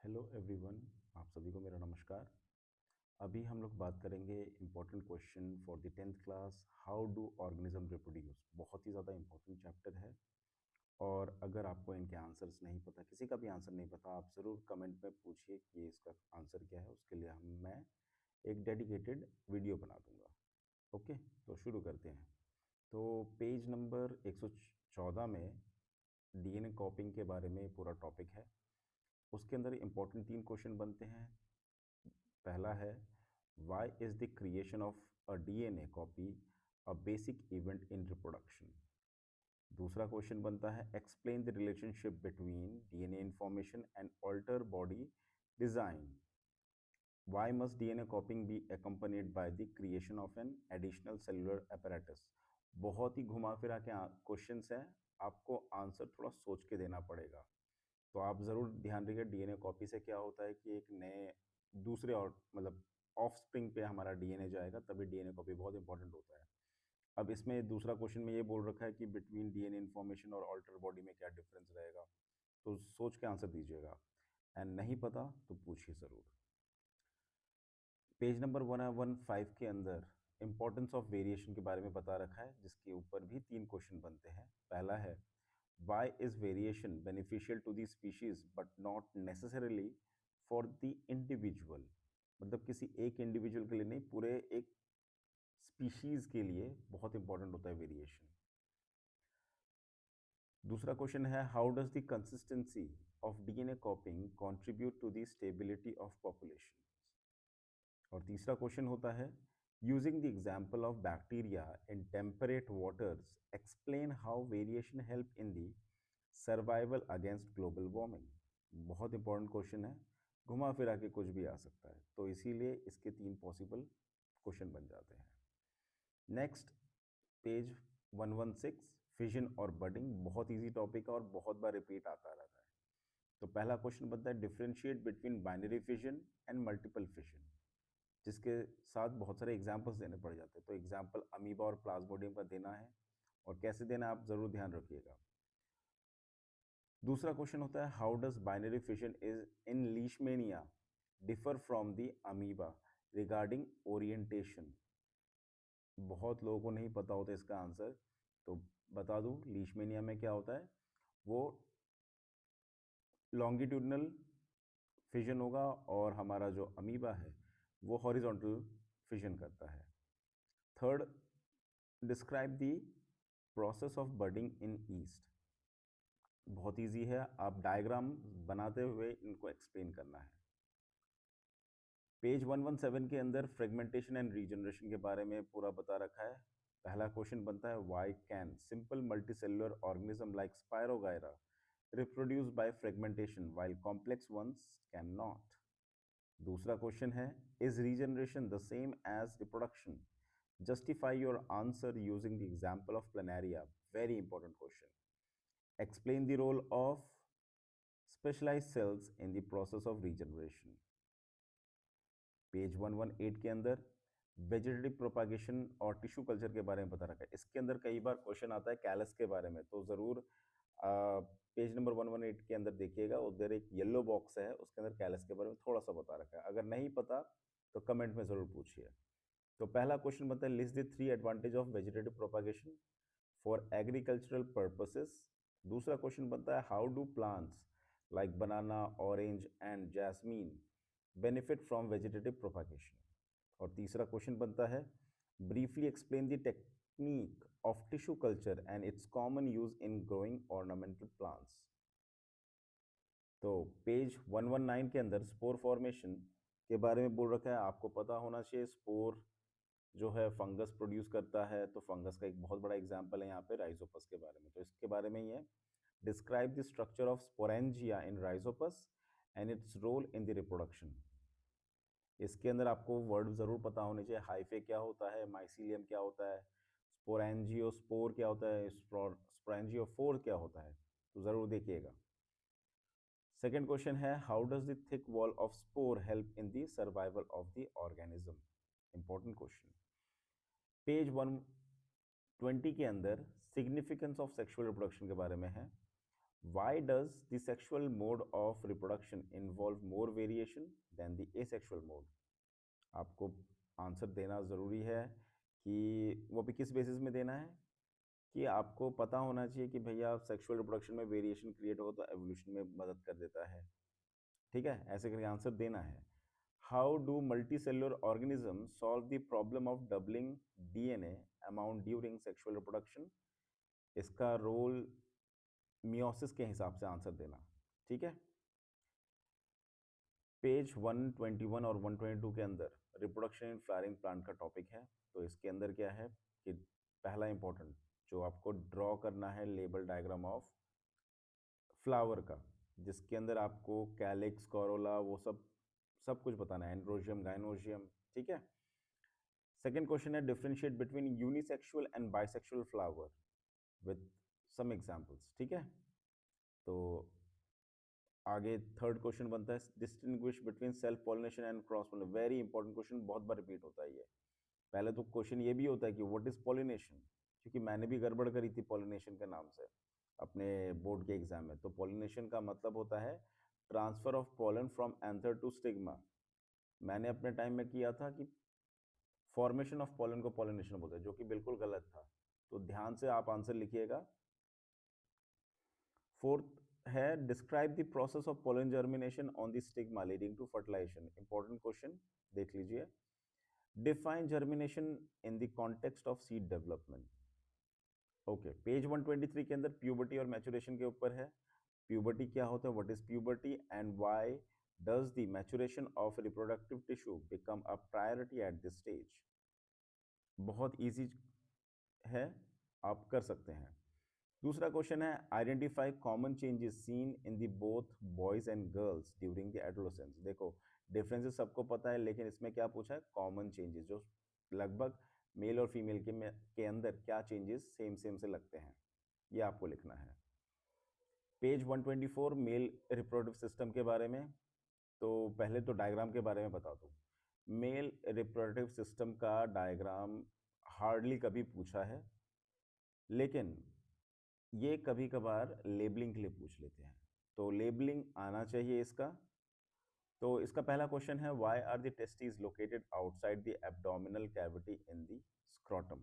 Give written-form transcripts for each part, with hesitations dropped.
Hello everyone, आप सभी को मेरा नमस्कार। अभी हम लोग बात करेंगे important question for the 10th class, how do organism reproduce. बहुत ही ज़्यादा इम्पोर्टेंट चैप्टर है और अगर आपको इनके आंसर्स नहीं पता, किसी का भी आंसर नहीं पता, आप ज़रूर कमेंट में पूछिए कि इसका आंसर क्या है। उसके लिए मैं एक डेडिकेटेड वीडियो बना दूंगा। ओके, तो शुरू करते हैं। तो पेज नंबर 114 में डीएनए कॉपिंग के बारे में पूरा टॉपिक है। उसके अंदर इंपॉर्टेंट 3 क्वेश्चन बनते हैं। पहला है, why is the creation of a DNA copy a basic event in reproduction. दूसरा क्वेश्चन बनता है, explain the relationship between DNA information and alter body design. Why must DNA copying be accompanied by the creation of an additional cellular apparatus। बहुत ही घुमा फिरा के question है, आपको answer थोड़ा सोच के देना पड़ेगा। तो आप ज़रूर ध्यान रखिए, डीएनए कॉपी से क्या होता है कि एक नए दूसरे और मतलब ऑफ स्प्रिंग पे हमारा डीएनए जाएगा, तभी डीएनए कॉपी बहुत इंपॉर्टेंट होता है। अब इसमें दूसरा क्वेश्चन में ये बोल रखा है कि बिटवीन डीएनए इन्फॉर्मेशन और ऑल्टर बॉडी में क्या डिफरेंस रहेगा, तो सोच के आंसर दीजिएगा। एंड नहीं पता तो पूछिए ज़रूर। पेज नंबर 115 के अंदर इंपॉर्टेंस ऑफ वेरिएशन के बारे में बता रखा है, जिसके ऊपर भी 3 क्वेश्चन बनते हैं। पहला है, why is variation beneficial to the species but not necessarily for the individual। मतलब किसी एक इंडिविजुअल के लिए नहीं, पूरे एक स्पीशीज के लिए बहुत इंपॉर्टेंट होता है वेरिएशन। दूसरा क्वेश्चन है, how does the consistency of DNA copying contribute to the stability of population. और तीसरा क्वेश्चन होता है, using the example of bacteria in temperate waters explain how variation help in the survival against global warming. बहुत important question है, घुमा फिरा के कुछ भी आ सकता है, तो इसीलिए इसके 3 पॉसिबल क्वेश्चन बन जाते हैं। नेक्स्ट, पेज 116, फिजन और बडिंग। बहुत इजी टॉपिक है और बहुत बार रिपीट आता रहता है। तो पहला क्वेश्चन बनता है, differentiate between binary fission and multiple fission, जिसके साथ बहुत सारे एग्जाम्पल्स देने पड़ जाते हैं। तो एग्जाम्पल अमीबा और प्लाज्मोडियम का देना है, और कैसे देना है आप जरूर ध्यान रखिएगा। दूसरा क्वेश्चन होता है, how does binary fission is in Leishmania differ from the amoeba regarding orientation. बहुत लोगों को नहीं पता होता इसका आंसर, तो बता दूं, लीशमेनिया में क्या होता है, वो लॉन्गिट्यूडनल फिजन होगा और हमारा जो अमीबा है वो हॉरिजॉन्टल फिजन करता है। Third, describe the process of budding in yeast. बहुत इजी है, आप डायग्राम बनाते हुए इनको एक्सप्लेन करना है। पेज 117 के अंदर फ्रेगमेंटेशन एंड रीजनरेशन के बारे में पूरा बता रखा है। पहला क्वेश्चन बनता है, why can simple multicellular organism like spirogyra reproduce by fragmentation while complex ones can not. दूसरा क्वेश्चन है, is regeneration the same as reproduction. Justify your answer using the example of planaria. Very important question. Explain the role of specialised cells in the process of regeneration. Page 118 के अंदर vegetative propagation और tissue culture के बारे में बता रखा है। इसके अंदर कई बार क्वेश्चन आता है कैलस के बारे में, तो ज़रूर पेज नंबर 118 के अंदर देखिएगा, उधर एक येलो बॉक्स है, उसके अंदर कैलस के बारे में थोड़ा सा बता रखा है। अगर नहीं पता तो कमेंट में ज़रूर पूछिए। तो पहला क्वेश्चन बनता है, list the 3 advantage of vegetative propagation for agricultural purposes. दूसरा क्वेश्चन बनता है, how do plants like banana, orange and jasmine benefit from vegetative propagation. और तीसरा क्वेश्चन बनता है, briefly explain the technique of tissue culture and it's common use in growing ornamental plants. तो page 119 के अंदर स्पोर फॉर्मेशन के बारे में बोल रखा है। आपको पता होना चाहिए, स्पोर जो है फंगस प्रोड्यूस करता है, तो फंगस का एक बहुत बड़ा एग्जाम्पल है यहाँ पे राइजोपस के बारे में। तो इसके बारे में ही है, describe the structure of sporangia in rhizopus and its role in the reproduction. इसके अंदर आपको वर्ड जरूर पता होने चाहिए, हाइफे क्या होता है, माइसीलियम क्या होता है, स्पोरेंजियोस्पोर क्या होता है, स्पोरेंजियोफोर क्या होता है, तो जरूर देखिएगा। सेकेंड क्वेश्चन है, how does the thick wall of spore help in the survival of the organism. Important question. Page 120 के अंदर सिग्निफिकेंस ऑफ सेक्सुअल रिप्रोडक्शन के बारे में है। Why does the sexual mode of reproduction involve more variation than the asexual mode? आपको answer देना ज़रूरी है कि वो भी किस बेसिस में देना है कि आपको पता होना चाहिए कि भैया सेक्सुअल रिप्रोडक्शन में वेरिएशन क्रिएट हो तो एवोल्यूशन में मदद कर देता है। ठीक है, ऐसे करके आंसर देना है। How do multi cellular organism solve the problem of doubling DNA amount during sexual reproduction? इसका रोल मियोसिस के हिसाब से आंसर देना। ठीक है, पेज 121 और 122 के अंदर रिप्रोडक्शन इन फ्लावरिंग प्लांट का टॉपिक है। तो इसके अंदर क्या है कि पहला इंपॉर्टेंट जो आपको ड्रॉ करना है लेबल डायग्राम ऑफ फ्लावर का, जिसके अंदर आपको कैलिक्स, कोरोला, वो सब सब कुछ बताना है, एंड्रोजियम, गाइनोजियम। ठीक है, सेकेंड क्वेश्चन है differentiate between unisexual and bisexual flower with some examples. ठीक है, तो आगे थर्ड क्वेश्चन बनता है distinguish between self pollination and cross pollination. Very important question, बहुत बार रिपीट होता है ये। पहले तो क्वेश्चन ये भी होता है कि व्हाट इज पॉलिनेशन, क्योंकि मैंने भी गड़बड़ करी थी पॉलिनेशन के नाम से अपने बोर्ड के एग्जाम में। तो पॉलिनेशन का मतलब होता है transfer of pollen from anther to stigma. मैंने अपने टाइम में किया था कि फॉर्मेशन ऑफ पॉलन को पॉलिनेशन बोलते हैं, जो कि बिल्कुल गलत था। तो ध्यान से आप आंसर लिखिएगा। फोर्थ है describe the process of pollen germination on the stigma leading to fertilisation. Important question, देख लीजिए। Define germination in the context of seed development. Okay, page 123 के अंदर प्यूबर्टी और मैचुरेशन के ऊपर है। प्यूबर्टी क्या होता है, what is puberty and why does the maturation of reproductive tissue become a priority at this stage? बहुत इजी है, आप कर सकते हैं। दूसरा क्वेश्चन है identify common changes seen in the both boys and girls during the adolescence. देखो, differences सबको पता है, लेकिन इसमें क्या पूछा है, कॉमन चेंजेस, जो लगभग मेल और फीमेल के अंदर क्या चेंजेस सेम सेम से लगते हैं, ये आपको लिखना है। पेज 124 मेल रिप्रोडक्टिव सिस्टम के बारे में। तो पहले तो डायग्राम के बारे में बता दूं। मेल रिप्रोडक्टिव सिस्टम का डायग्राम हार्डली कभी पूछा है, लेकिन ये कभी कभार लेबलिंग के लिए पूछ लेते हैं, तो लेबलिंग आना चाहिए इसका। तो इसका पहला क्वेश्चन है why are the testis located outside the abdominal cavity in the scrotum.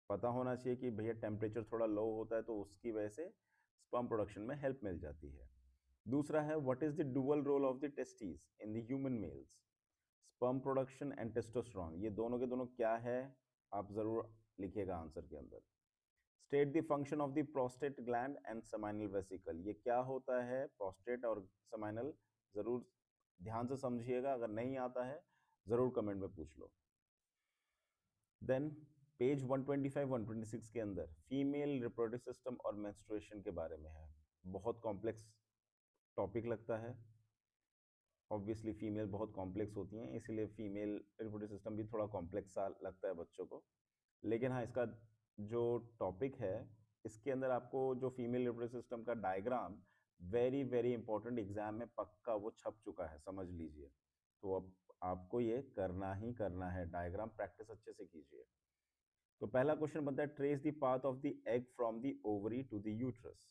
पता होना चाहिए कि भैया टेम्परेचर थोड़ा लो होता है तो उसकी वजह से स्पर्म प्रोडक्शन में हेल्प मिल जाती है। दूसरा है what is the dual role of the testis in the human males? Sperm production and testosterone, ये दोनों के दोनों क्या है, आप जरूर लिखिएगा आंसर के अंदर। State the function of the prostate gland and seminal vesicle, ये क्या होता है प्रोस्टेट और सेमाइनल, जरूर ध्यान से समझिएगा, अगर नहीं आता है जरूर कमेंट में पूछ लो। देन पेज 125 126 के अंदर फीमेल रिप्रोडक्टिव सिस्टम और मेंस्ट्रुएशन के बारे में है। बहुत कॉम्प्लेक्स टॉपिक लगता है, ऑब्वियसली फीमेल बहुत कॉम्प्लेक्स होती हैं, इसीलिए फीमेल रिप्रोडक्टिव सिस्टम भी थोड़ा कॉम्प्लेक्स सा लगता है बच्चों को। लेकिन हाँ, इसका जो टॉपिक है, इसके अंदर आपको जो फीमेल रिप्रोडक्टिव सिस्टम का diagram very very important, exam में पक्का वो छप चुका है, समझ लीजिए। तो अब आपको ये करना ही करना है, डायग्राम प्रैक्टिस अच्छे से कीजिए। तो पहला क्वेश्चन बनता है trace the path of the egg from the ovary to the uterus.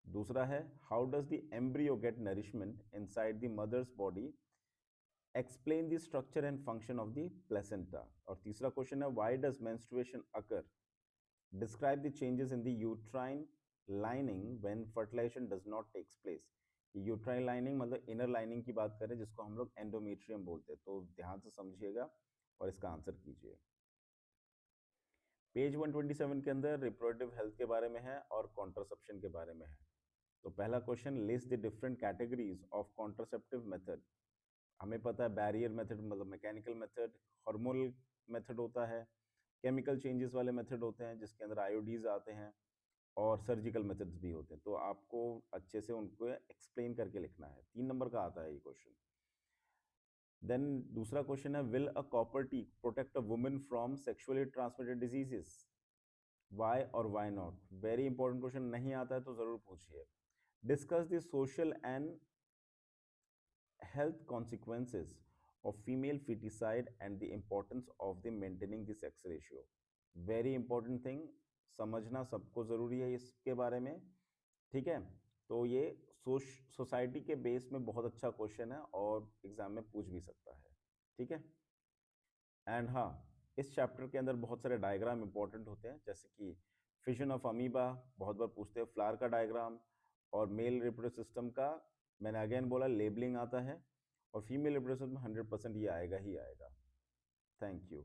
दूसरा है how does the embryo get nourishment inside the mother's body, explain the structure and function of the placenta. और तीसरा question है why does menstruation occur, describe the changes in the uterine lining when fertilisation does not takes place. Uterine lining मतलब inner lining की बात करें, जिसको हम लोग एंडोमेट्रियम बोलते हैं। तो ध्यान से समझिएगा और इसका आंसर कीजिए। पेज 127 के अंदर रिप्रोडक्टिव हेल्थ के बारे में है और कॉन्ट्रासेप्शन के बारे में है। तो पहला question list the different categories of contraceptive method. हमें पता है बैरियर मेथड मतलब मैकेनिकल मेथड, हार्मोनल मेथड होता है, केमिकल चेंजेस वाले मेथड होते हैं जिसके अंदर आयोडीज आते हैं, और सर्जिकल मेथड्स भी होते हैं। तो आपको अच्छे से उनको एक्सप्लेन करके लिखना है, 3 नंबर का आता है ये क्वेश्चन। देन दूसरा क्वेश्चन है will a copper T protect a women from sexually transmitted diseases, why और why not? Very important question, नहीं आता है तो जरूर पूछिए। Discuss the social and health consequences of female feticide and the importance of the maintaining the sex ratio। Very important thing, समझना सबको जरूरी है इसके बारे में। ठीक है, तो ये सोसाइटी के बेस में बहुत अच्छा क्वेश्चन है और एग्जाम में पूछ भी सकता है। ठीक है, एंड हाँ, इस चैप्टर के अंदर बहुत सारे डायग्राम इंपॉर्टेंट होते हैं, जैसे कि फिजन ऑफ अमीबा बहुत बार पूछते हैं, फ्लावर का डायग्राम, और मेल रिप्रोडक्टिव सिस्टम का मैंने अगेन बोला लेबलिंग आता है, और फीमेल रिप्रोडक्टिव सिस्टम में 100% ये आएगा ही आएगा। Thank you.